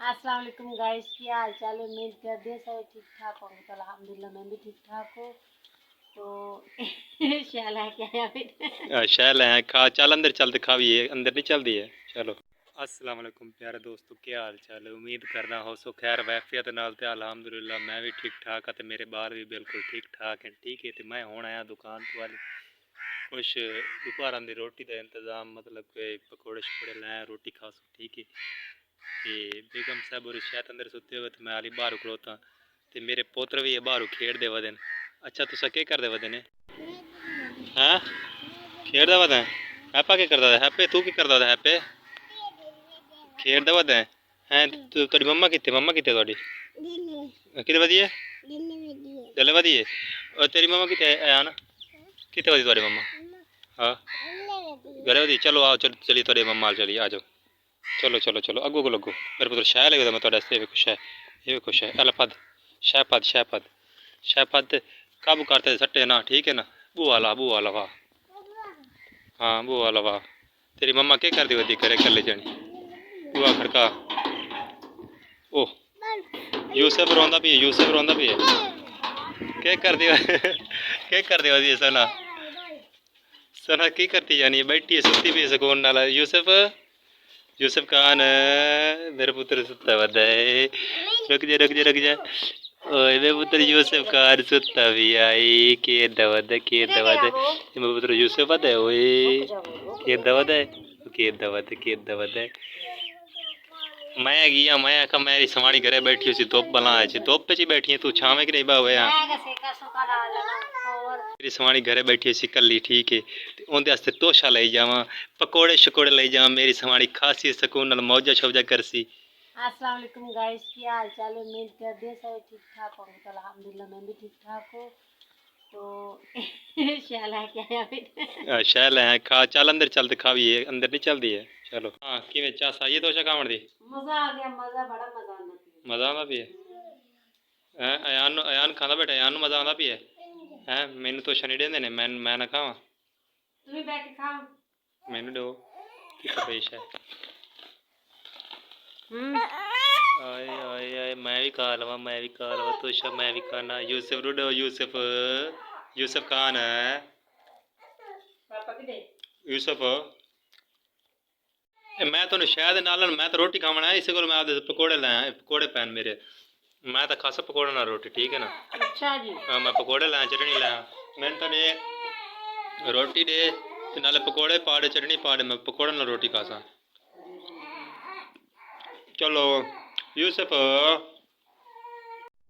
अस्सलाम वालेकुम गाइस, की हाल चाल है। उम्मीद करते हैं सब ठीक ठाक होंगे। तो अल्हम्दुलिल्लाह मैं भी ठीक ठाक हूँ। तो शाला क्या है फिर शैल है खा चल अंदर चल खा भी है अंदर नहीं चलती है। चलो अस्सलाम वालेकुम प्यारे दोस्तों, क्या हाल चाल है। उम्मीद करना हो सो खैर वैफियत नाल ते अल्हम्दुलिल्लाह मैं भी ठीक ठाक हाँ, मेरे बाल भी बिल्कुल ठीक ठाक हैं। ठीक है, तो मैं हुण आया दुकान तो वाली कुछ दोपहर की रोटी का इंतज़ाम मतलब कि पकौड़े शकोड़े लाया रोटी खासो। ठीक है, तो बेगम साहब और शायद अंदर सुते हुए तो मैं हाली बाहर खलोता तो मेरे पोत्र भी बाहर खेड़ते वदे न। अच्छा तुसा केह् करदे वदे ने? हाँ खेड़दा वदे हैप्पा केह् करदा हैप्पे तू केह् करदा हैप्पे खेड़दा वदे हैं तेरी मम्मा कित्थे तुहाडी कित्थे वदी है जल्ले वदी है और तेरी मम्मा कित्थे अयान कित्थे वदी तुहाडी मम्मा? हाँ घरे वदी। चलो आओ चल चलिए तुहाडी मम्मा अल चलिए आ जाओ। चलो चलो चलो अग्गो को लगो मेरे पुत्र शाह लगे मैं तुहाडे आस्ते वेखो शाह ये वेखो शाह अल पद शाह पद काबू करते सट्टे ना। ठीक है ना बुआ ला वाह हाँ बुआ ला वाह। तेरी मम्मा क्या करती वदी करे कल्ले जानी बुआ खड़का। ओह यूसुफ रोंदा भी है क्या करती वदी सना सना की करती जानी बैठी है सुती भी सुकून नाल। यूसुफ खान मेरे पुत्र सुता वदा है रुक जा ओए मेरे पुत्र यूसुफ खान सुता भी आई केदा वदा मेरे पुत्र यूसुफ वदा है ओए केदा वदा मैं गया मैं आखा मेरी सवाणी घरे बैठी उसी धुप बला धुप च बैठी है तू छावे कि नहीं बावे मेरी सवाणी घरे बैठी उसी कली। ठीक है, उनके वास्ते तोशा ले जावा पकौड़े शकोड़े ले जावा मेरी सवाणी खासी सुकून नाल मौजा शौजा करसी। अस्सलाम वालेकुम गाइस, की हाल चाल है। उम्मीद करते हैं सब ठीक ठाक होंगे। तो अल्हम्दुलिल्लाह मैं भी ठीक ठाक हूँ। तो शाला क्या है फिर शैल है खा चल अंदर चल खा भी है अंदर नहीं चलती है। चलो हाँ कि चास आई है तोशा खावन दी मजा आ गया, मजा आंदा भी है अयान खांदा बैठा अयान मजा आंदा भी है मैनू तोशा नहीं देंदे ने मैं ना खावा तू भी बैठ के खा। मैनू दो कितना पेश है आए आए आए मैं भी खा लवा तोशा मैं भी खाना। यूसुफ रुडो यूसुफ खान है यूसुफ मैं तो शायद नाल मैं तो रोटी खावना है इस को मैं आपदे पकौड़े लाया पकौड़े पैन मेरे मैं तो खासा पकौड़े ना रोटी। ठीक है ना अच्छा जी हाँ मैं पकौड़े लाया चटनी लाया मैंने तो दे रोटी दे ते नाले पकौड़े पाड़े चटनी पाड़े मैं पकौड़े ना रोटी खासा। चलो यूसुफ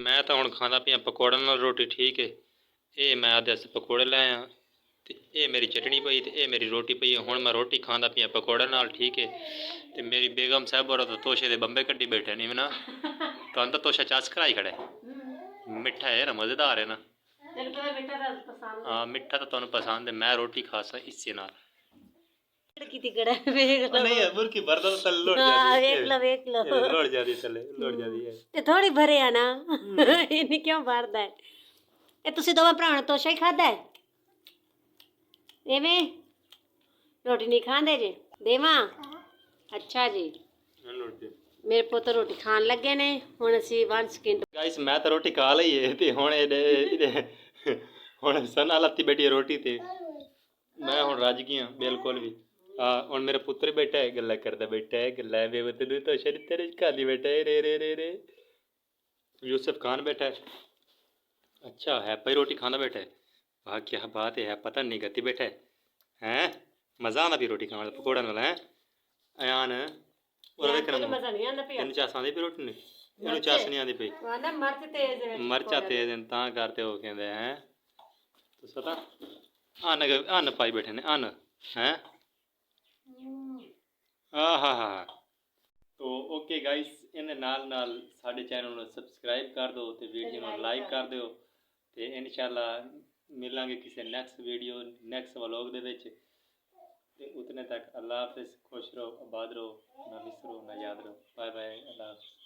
मैं तो हुण खांदा पिया पकौड़े नाल रोटी। ठीक है, ये मैं आदे आस्ते पकौड़े लाया ते ये मेरी चटनी पई ते ये मेरी रोटी पई हुण मैं रोटी खांदा पिया पकौड़े नाल। ठीक है, ते मेरी बेगम साहब और तो तोशे दे बंबे कड्डी बैठे नहीं ना तो तो तोशा चास कराई खड़े मिठा है ना मज़ेदार है ना। हाँ मिठा तो तुहानू पसंद है मैं रोटी खासा इससे नाल नहीं है बुरकी भरदा तो तले लोट जाती है लोट जाती तले लोट जाती है ते थोड़ी भरे आ ना इन्हें क्यों भरदा है। ए तुसी दोवें भरावां ने तोशा ही खादा है एवें रोटी नहीं खांदे जे देवां। अच्छा जी मेरे पुत्त रोटी खान लगे ने हुण असीं 1 सेकंड गाइस मैं तो रोटी खा लई है ते हुण हुण सना लत्ती बैठी है रोटी ते मैं हुण रज गया बिल्कुल भी। हाँ हुण मेरा पुत्र बैठा है गल्ला करदा बैठा है गल्ला बेवतन तो शरीर तेरे खाली बैठा है रे यूसुफ खान बैठा है। अच्छा है भाई रोटी खाना बैठा है वाह क्या बात है पता नहीं गति बैठा है हैं मज़ा आंदा भी रोटी खाने पकौड़ा नाल है अयान और मजा नहीं आंदा पिया तेन चास आंदी पई रोटी ने इन्हू चास नहीं आंदी पई ना मर्च तेज है मरचा तेज हैं तां करते हो कहंदे हैं तुस पता अन्न पाई बैठे ने अन्न हैं हाँ हाँ हाँ तो ओके गाइस इन्हें नाल नाल साडे चैनल ਨੂੰ सब्सक्राइब कर दो तो वीडियो ਨੂੰ लाइक कर ਦਿਓ ਤੇ ਇਨਸ਼ਾਅੱਲਾ ਮਿਲਾਂਗੇ ਕਿਸੇ ਨੈਕਸਟ ਵੀਡੀਓ ਨੈਕਸਟ ਵਲੌਗ ਦੇ ਵਿੱਚ ਤੇ ਉਤਨੇ ਤੱਕ ਅੱਲਾ ਹਾਫਿਜ਼ खुश रहो आबाद रहो ना मिस रहो ना याद रहो बाय बाय अल्लाह हाफिज़।